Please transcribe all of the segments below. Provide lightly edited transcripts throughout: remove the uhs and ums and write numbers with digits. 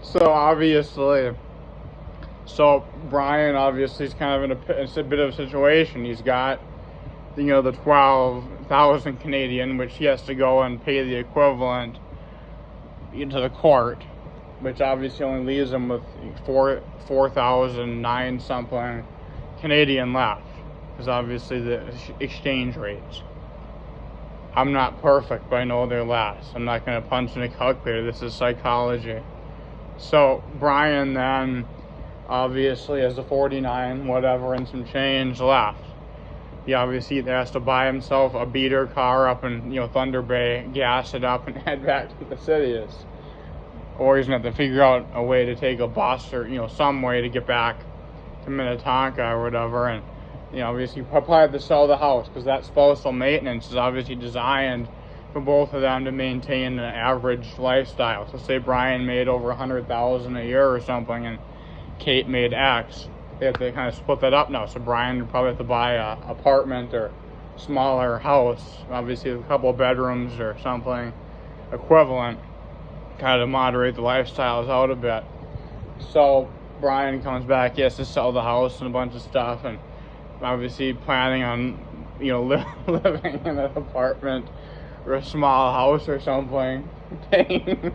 So obviously, Brien obviously is kind of in a bit of a situation. He's got, the 12,000 Canadian, which he has to go and pay the equivalent into the court, which obviously only leaves him with 4,009 something Canadian left, because obviously the exchange rates. I'm not perfect, but I know they're less. I'm not going to punch in a calculator. This is psychology. So Brien then obviously has the 49 whatever and some change left. He obviously either has to buy himself a beater car up in Thunder Bay, gas it up, and head back to the cities, or he's gonna have to figure out a way to take a bus or some way to get back to Minnetonka or whatever. And obviously probably have to sell the house, because that spousal maintenance is obviously designed for both of them to maintain an average lifestyle. So say Brien made over $100,000 a year or something, and Kate made X. They have to kind of split that up now. So Brien would probably have to buy a apartment or smaller house, obviously with a couple of bedrooms or something equivalent, kind of moderate the lifestyles out a bit. So Brien comes back, he has to sell the house and a bunch of stuff, and obviously planning on living in an apartment or a small house or something, paying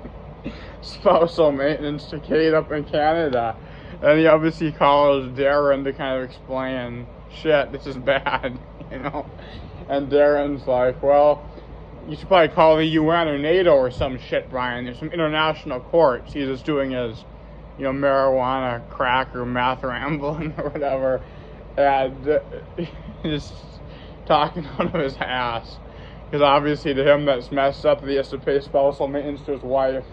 spousal maintenance to Kate up in Canada. And he obviously calls Darren to kind of explain, shit, this is bad, And Darren's like, well, you should probably call the UN or NATO or some shit, Brien. There's some international courts. He's just doing his, marijuana, crack, or meth rambling or whatever. And just talking out of his ass. Because obviously to him that's messed up that he has to pay spousal maintenance to his wife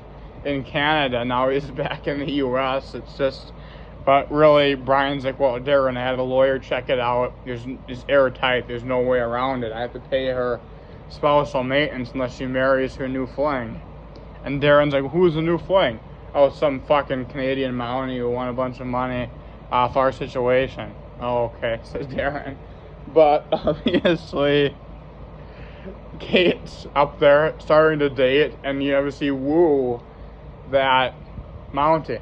in Canada. Now he's back in the US. It's just... But really, Brian's like, well, Darren, I had a lawyer check it out. It's airtight. There's no way around it. I have to pay her spousal maintenance unless she marries her new fling. And Darren's like, who's the new fling? Oh, some fucking Canadian Mountie who won a bunch of money off our situation. Oh, okay, says Darren. But obviously, Kate's up there starting to date, and you obviously woo that Mountie.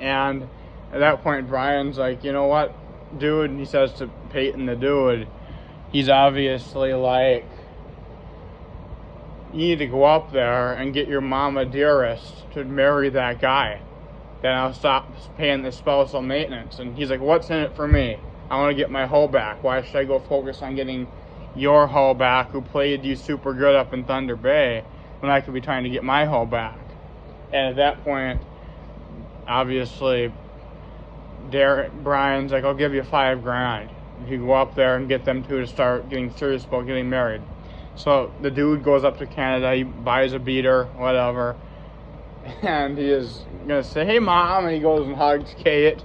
And at that point, Brian's like, you know what, dude, he says to Peyton, the dude, he's obviously like, you need to go up there and get your mama dearest to marry that guy. Then I'll stop paying the spousal maintenance. And he's like, what's in it for me? I want to get my hoe back. Why should I go focus on getting your hoe back, who played you super good up in Thunder Bay, when I could be trying to get my hoe back? And at that point, obviously, Brian's like, I'll give you $5,000 if you go up there and get them two to start getting serious about getting married. So the dude goes up to Canada, he buys a beater, whatever, and he is gonna say, hey mom, and he goes and hugs Kate,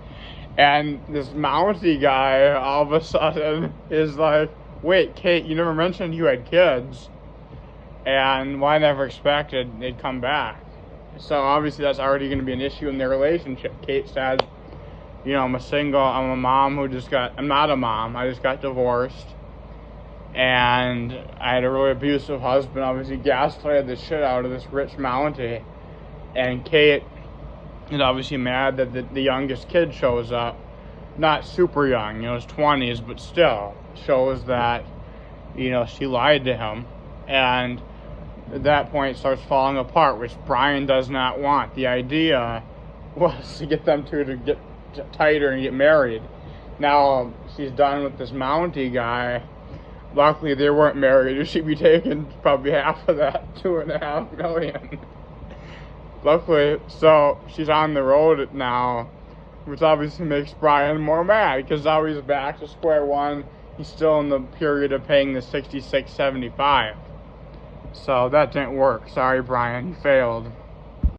and this Mountie guy all of a sudden is like, wait, Kate, you never mentioned you had kids, and I never expected they'd come back. So obviously that's already going to be an issue in their relationship. Kate says, I'm a mom I'm not a mom, I just got divorced, and I had a really abusive husband, obviously gaslighted the shit out of this rich Mountie, and Kate is obviously mad that the youngest kid shows up, not super young, his 20s, but still shows that, she lied to him, and at that point it starts falling apart, which Brien does not want. The idea was to get them two to get tighter and get married. Now she's done with this Mountie guy. Luckily they weren't married, or she'd be taking probably half of that $2.5 million. Luckily, so she's on the road now, which obviously makes Brien more mad, because now he's back to square one. He's still in the period of paying the $66.75. So that didn't work. Sorry, Brien, you failed.